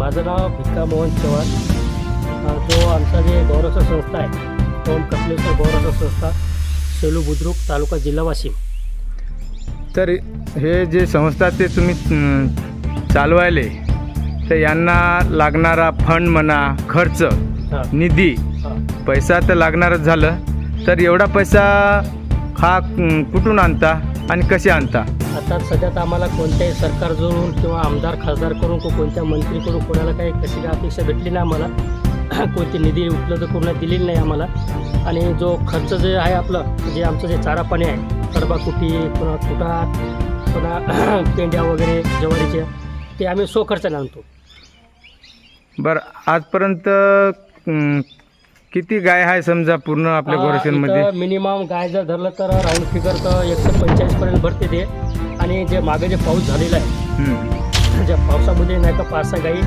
माझं नाव भिक्का मोहन चव्हाण. जो आमचा जे गौरक्षण संस्था आहे ओम कपिलेश्वर गौरक्षण संस्था सेलू बुद्रुक तालुका जिल्हा वाशिम. तर हे जे संस्था ते तुम्ही चालवायले तर यांना लागणारा फंड म्हणा खर्च हां निधी हां पैसा तर लागणारच झालं. तर एवढा पैसा हा कुठून आणता आणि कसे आणता? आता सध्यात आम्हाला कोणत्याही सरकारकडून किंवा आमदार खासदारकडून कोणत्या मंत्रीकडून कोणाला काही कशी काय अपेक्षा भेटली नाही आम्हाला. कोणती निधी उपलब्ध करून दिलेली नाही आम्हाला. आणि जो खर्च जे आहे आपलं जे आमचं जे चारा पाणी आहे कडबाकुटी पुन्हा कुटार पुन्हा पेंड्या वगैरे ज्वारीच्या ते आम्ही स्वखर्चाने आणतो. बरं, आजपर्यंत किती गाय आहे समजा पूर्ण आपल्या गोरक्षणमध्ये? मिनिमम गाय जर धरलं तर राऊंड फिगर तर 145 भरते ते. आणि जे मागे जे पाऊस झालेला आहे ज्या पावसामध्ये नाही का 5-6 गाई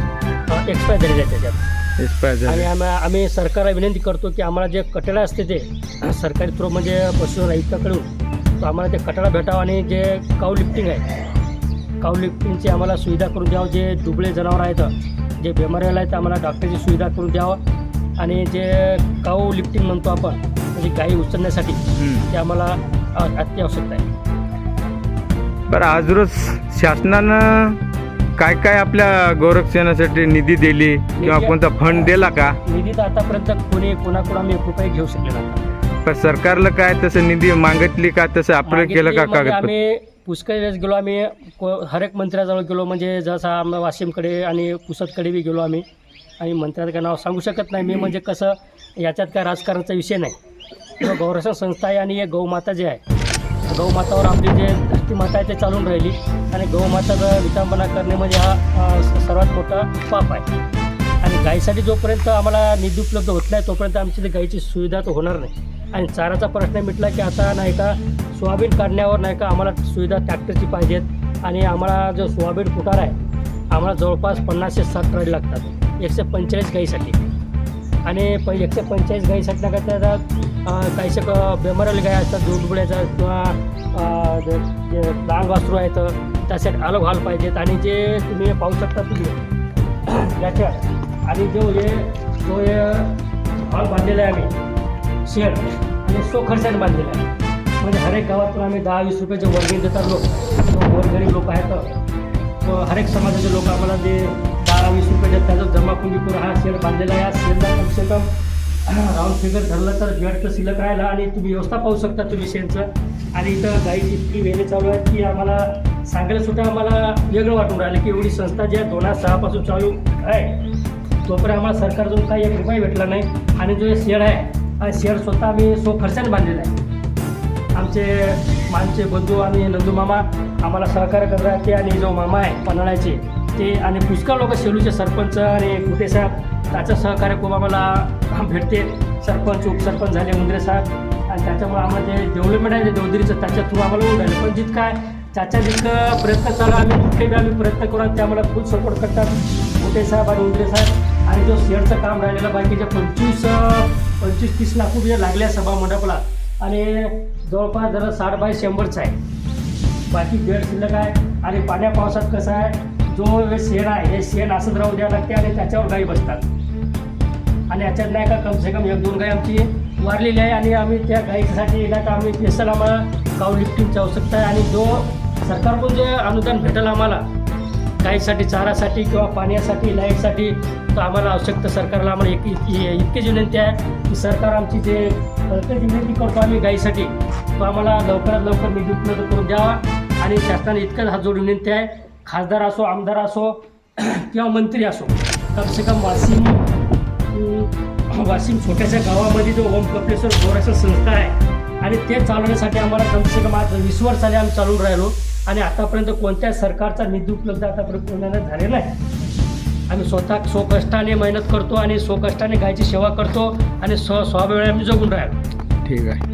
एक्सपायर झालेल्या आहेत त्याच्यात एक्सपायर झाले. आणि आम्ही सरकारला विनंती करतो की आम्हाला जे कटडा असते ते सरकारी थ्रू म्हणजे पशु आयुक्ताकडून तो आम्हाला ते कटडा भेटावा. आणि जे काऊ लिफ्टिंग आहे काऊ लिफ्टिंगची आम्हाला सुविधा करून द्यावं. जे दुबळे जनावर आहेत जे बेमाऱ्याला आहेत आम्हाला डॉक्टरची सुविधा करून द्यावं. आणि जे काऊ लिफ्टिंग म्हणतो आपण म्हणजे गाई उचलण्यासाठी ते आम्हाला अत्यावश्यक आहे. बरं, आज रोज शासनानं काय काय आपल्या गोरक्षणासाठी निधी दिली किंवा कोणता फंड दिला का? निधी तर आतापर्यंत कोणाकडून आम्ही 1 रुपया घेऊ शकले नाही. पण सरकारला काय तसं निधी मागितली का तसं अप्लाय केलं का? म्हणजे कागदपत्र आम्ही पुष्कळ वेळेस गेलो. आम्ही हर एक मंत्र्याजवळ गेलो म्हणजे जसं आम्ही वाशिमकडे आणि पुसदकडे बी गेलो आम्ही. आणि मंत्र्याचं काय नाव सांगू शकत नाही मी. म्हणजे कसं याच्यात काय राजकारणाचा विषय नाही. गौरक्षण संस्था आहे आणि एक गौमाता जे आहे गौमातावर आपली जे धरती माता आहे ते चालून राहिली. आणि गौमाताचा विटंबना करणे म्हणजे हा सर्वात मोठा पाप आहे. आणि गायीसाठी जोपर्यंत आम्हाला निधी उपलब्ध होत नाही तोपर्यंत आमची गायीची सुविधा तर होणार नाही. आणि चाराचा प्रश्न मिटला की आता नाही का सोयाबीन काढण्यावर नाही का आम्हाला सुविधा ट्रॅक्टरची पाहिजेत. आणि आम्हाला जो सोयाबीन कुटार आहे आम्हाला जवळपास 50 ते 60 ट्रॉली लागतात 145 गाईसाठी. आणि 145 गाईसाठी नाही का त्याच्यात काहीशे बेमाराला गाय असतात दुबळ्याचा किंवा लहान वासरू आहेत त्यासाठी अलग हॉल पाहिजेत. आणि जे तुम्ही पाहू शकता तुम्ही याच्यात आणि जो हे हॉल बांधलेला आहे आम्ही शेड आणि स्वखर्चाने बांधलेला आहे. म्हणजे हर एक गावातून आम्ही 10-20 रुपयाचे वर्गणी देतात लोक गोरगरीब लोक आहेत. हर एक समाजाचे लोक आम्हाला जे 10-20 रुपये देतात त्याचा जमा कुंडी करून हा शेड बांधलेला आहे. या शेडला कमसे कम राऊंड फिगर धरलं तर 1.5 शिल्लक राहिला. आणि तुम्ही व्यवस्था पाहू शकता तुम्ही शेडचं. आणि इथं गाईची इतकी वेळे चालू आहे की आम्हाला सांगायला सुद्धा आम्हाला वेगळं वाटून राहिलं की एवढी संस्था जी आहे 2006 पासून चालू आहे तोपर्यंत आम्हाला सरकारकडून काही 1 रुपया भेटला नाही. आणि जो शेड आहे हा शेड स्वतः आम्ही स्वखर्चाने बांधलेला आहे. आमचे बंधू आणि नंदू मामा आम्हाला सहकार्य करत राहते. आणि जो मामा आहे पन्हाळ्याचे ते आणि पुष्कळ लोक सेलूचे सरपंच आणि कुटे साहेब त्याचं सहकार्य खूप आम्हाला भेटते. सरपंच उपसरपंच झाले उंदरे साहेब. आणि त्याच्यामुळे आम्हाला जे डेव्हलपमेंट आहे देवदरीचं त्याच्या थ्रू आम्हाला होऊन राहिलं. पण जितकं आहे त्याच्या जितकं प्रयत्न चालू आम्ही तितके बी आम्ही प्रयत्न करू. ते आम्हाला खूप सपोर्ट करतात कुटे साहेब आणि उंदरे साहेब. आणि जो शेअरचं काम राहिलेलं बाकीचे 25-30 लाख रुपये लागले सभा मंडपाला. आणि जवळपास जरा 60 बाय 100चं आहे. बाकी 1.5 शिल्लक आहे. आणि पाण्या पावसात कसं आहे जो शेण आहे हे शेण असंच राहू द्यावं लागते आणि त्याच्यावर गाई बसतात. आणि याच्यात नाही का कमसे कम 1-2 गाई आमची वारलेली आहे. आणि आम्ही त्या गाईसाठी नाही का आम्ही स्पेशल आम्हाला काऊ लिफ्टिंगची आवश्यकता आहे. आणि जो सरकारकडून जे अनुदान भेटेल आम्हाला गाईसाठी चारासाठी किंवा पाण्यासाठी लाईटसाठी तर आम्हाला आवश्यकता सरकारला आम्हाला इतकीच विनंती आहे की सरकार आमची जे विनंती करतो आम्ही गाईसाठी तो आम्हाला लवकरात लवकर निधी उपलब्ध करून द्यावा. आणि शासनाने इतकंच हात जोडून विनंती आहे खासदार असो आमदार असो किंवा मंत्री असो कमसे कम वाशिम छोट्याशा गावामध्ये जो ओम कपिलेश्वर गौरक्षण संस्था आहे आणि ते चालवण्यासाठी आम्हाला कमसे कम आज 20 वर्ष झाले आम्ही चालून राहिलो. आणि आतापर्यंत कोणत्याच सरकारचा निधी उपलब्ध आतापर्यंत कोणाला झालेला नाही. आम्ही स्वतः स्वकष्टाने मेहनत करतो आणि स्वकष्टाने गायची सेवा करतो आणि स्ववेळे आम्ही जगून राहिलो. ठीक आहे.